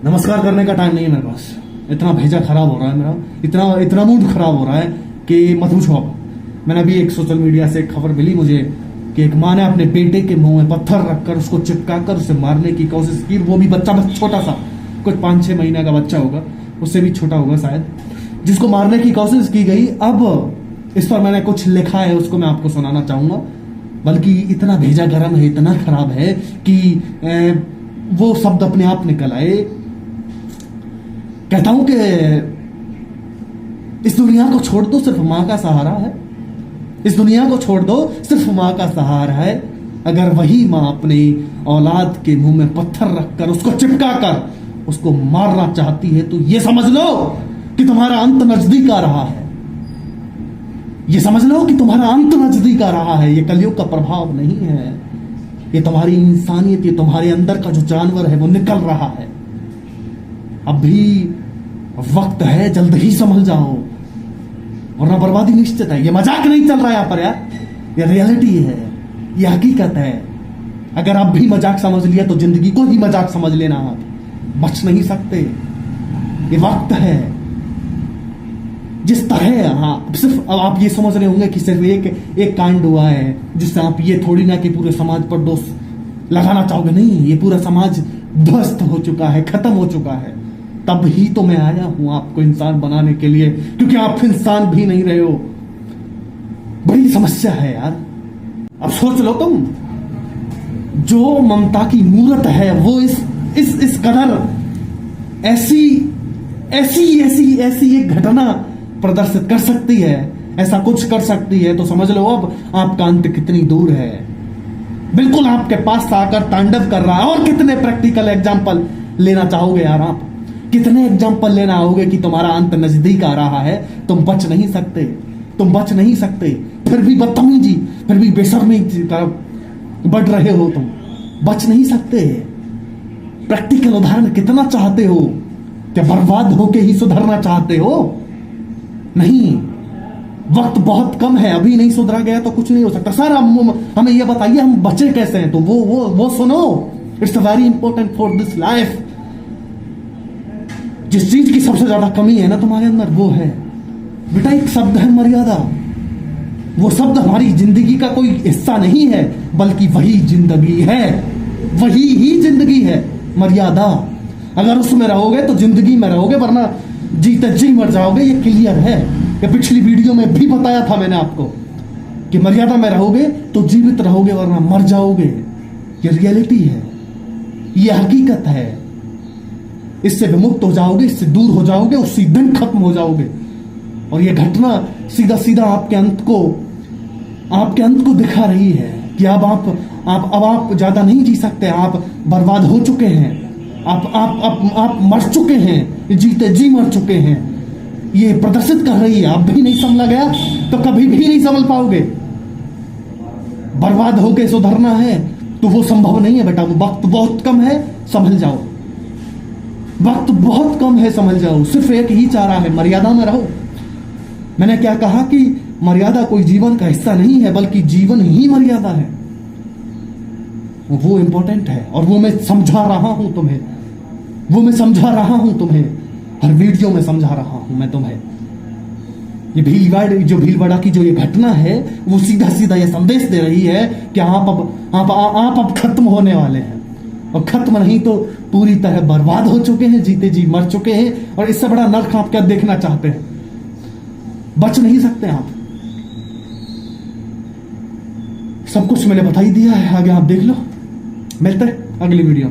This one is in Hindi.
नमस्कार करने का टाइम नहीं है मेरे पास। इतना भेजा खराब हो रहा है मेरा, इतना इतना मूड खराब हो रहा है कि मत पूछो आप। मैंने अभी एक सोशल मीडिया से एक खबर मिली मुझे कि एक माँ ने अपने बेटे के मुंह में पत्थर रखकर उसको चिपकाकर उसे मारने की कोशिश की। वो भी बच्चा बस छोटा सा, कुछ 5-6 महीने का बच्चा होगा, उससे भी छोटा होगा शायद, जिसको मारने की कोशिश की गई। अब इस पर मैंने कुछ लिखा है, उसको मैं आपको सुनाना चाहूंगा। बल्कि इतना भेजा गरम है, इतना खराब है कि वो शब्द अपने आप निकल आए। कहता हूं कि इस दुनिया को छोड़ दो, सिर्फ मां का सहारा है। इस दुनिया को छोड़ दो, सिर्फ मां का सहारा है। अगर वही मां अपनी औलाद के मुंह में पत्थर रखकर उसको चिपका कर उसको मारना चाहती है तो ये समझ लो कि तुम्हारा अंत नजदीक आ रहा है। ये समझ लो कि तुम्हारा अंत नजदीक आ रहा है। ये कलयुग का प्रभाव नहीं है, ये तुम्हारी इंसानियत, ये तुम्हारे अंदर का जो जानवर है वो निकल रहा है। अभी वक्त है, जल्द ही समझ जाओ वरना बर्बादी निश्चित है। ये मजाक नहीं चल रहा है यहाँ पर यार, ये रियलिटी है, ये हकीकत है। अगर आप भी मजाक समझ लिया तो जिंदगी को ही मजाक समझ लेना, आप बच नहीं सकते। ये वक्त है। जिस तरह, हाँ, सिर्फ अब आप ये समझ रहे होंगे कि सिर्फ एक कांड हुआ है जिससे आप ये थोड़ी ना कि पूरे समाज पर दोष लगाना चाहोगे। नहीं, ये पूरा समाज ध्वस्त हो चुका है, खत्म हो चुका है। तब ही तो मैं आया हूं आपको इंसान बनाने के लिए, क्योंकि आप इंसान भी नहीं रहे हो। बड़ी समस्या है यार। अब सोच लो तुम, जो ममता की मूर्त है वो इस कदर ऐसी ऐसी ऐसी ऐसी एक घटना प्रदर्शित कर सकती है, ऐसा कुछ कर सकती है, तो समझ लो अब आपका अंत कितनी दूर है। बिल्कुल आपके पास आकर तांडव कर रहा है। और कितने प्रैक्टिकल एग्जाम्पल लेना चाहोगे यार आप? कितने एग्जाम्पल लेना होगे कि तुम्हारा अंत नजदीक आ रहा है? तुम बच नहीं सकते, तुम बच नहीं सकते। फिर भी बदतमीजी, फिर भी बेशर्मी की तरफ बढ़ रहे हो तुम, बच नहीं सकते। प्रैक्टिकल उदाहरण कितना चाहते हो? क्या बर्बाद होके ही सुधरना चाहते हो? नहीं, वक्त बहुत कम है, अभी नहीं सुधरा गया तो कुछ नहीं हो सकता। सर हमें यह बताइए हम बचे कैसे हैं? तो वो सुनो, it's very important for this life. जिस चीज की सबसे ज्यादा कमी है ना तुम्हारे अंदर, वो है बेटा एक शब्द है मर्यादा। वो शब्द हमारी जिंदगी का कोई हिस्सा नहीं है, बल्कि वही जिंदगी है, वही ही जिंदगी है, मर्यादा। अगर उसमें रहोगे तो जिंदगी में रहोगे, वरना जीते जी मर जाओगे। ये क्लियर है। ये पिछली वीडियो में भी बताया था मैंने आपको कि मर्यादा में रहोगे तो जीवित रहोगे, वरना मर जाओगे। ये रियलिटी है, ये हकीकत है। इससे विमुक्त हो जाओगे, इससे दूर हो जाओगे, उसी दिन खत्म हो जाओगे। और ये घटना सीधा सीधा आपके अंत को दिखा रही है कि अब आप ज्यादा नहीं जी सकते। आप बर्बाद हो चुके हैं, आप मर चुके हैं, जीते जी मर चुके हैं। ये प्रदर्शित कर रही है। आप भी नहीं संभला गया तो कभी भी नहीं संभल पाओगे। बर्बाद होके सुधरना है तो वो संभव नहीं है बेटा। वक्त बहुत कम है, संभल जाओ। वक्त बहुत कम है, संभल जाओ। सिर्फ एक ही चारा है, मर्यादा में रहो। मैंने क्या कहा कि मर्यादा कोई जीवन का हिस्सा नहीं है, बल्कि जीवन ही मर्यादा है। वो इंपॉर्टेंट है और वो मैं समझा रहा हूं तुम्हें, हर वीडियो में समझा रहा हूं मैं तुम्हें। ये भीलवाड़ा की जो ये घटना है वो सीधा सीधा ये संदेश दे रही है कि आप अब खत्म होने वाले हैं। और खत्म नहीं तो पूरी तरह बर्बाद हो चुके हैं, जीते जी मर चुके हैं। और इससे बड़ा नर्क आप क्या देखना चाहते हैं? बच नहीं सकते आप। सब कुछ मैंने बता ही दिया है, आगे आप देख लो। मिलते हैं अगली वीडियो।